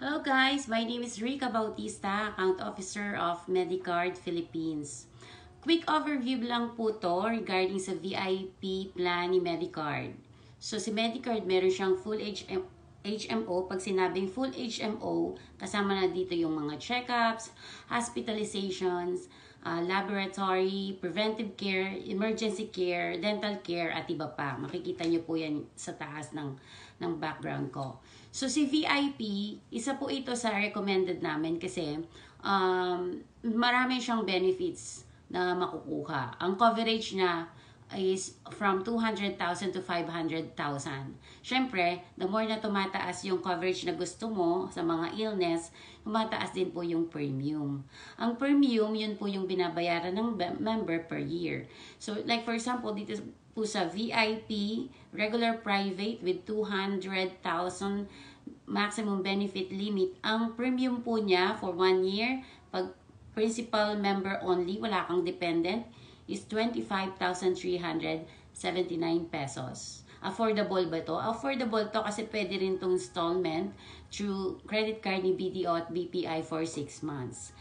Hello guys, my name is Rica Bautista, Account Officer of Medicard Philippines. Quick overview lang po to regarding sa VIP plan ni Medicard. So si Medicard meron siyang full HMO. Pag sinabing full HMO, kasama na dito yung mga checkups, hospitalizations, laboratory, preventive care, emergency care, dental care, at iba pa. Makikita nyo po yan sa taas ng background ko. So si VIP, isa po ito sa recommended namin kasi marami siyang benefits na makukuha. Ang coverage niya is from 200,000 to 500,000. Syempre, the more na tumataas yung coverage na gusto mo sa mga illness, tumataas din po yung premium. Ang premium, yun po yung binabayaran ng member per year. So, like for example, dito po sa VIP, regular private with 200,000 maximum benefit limit, ang premium po niya for 1 year, pag principal member only, wala kang dependent, is 25,379 pesos. Affordable ba to? Affordable to kasi pwede rin itong installment through credit card ni BDO at BPI for 6 months.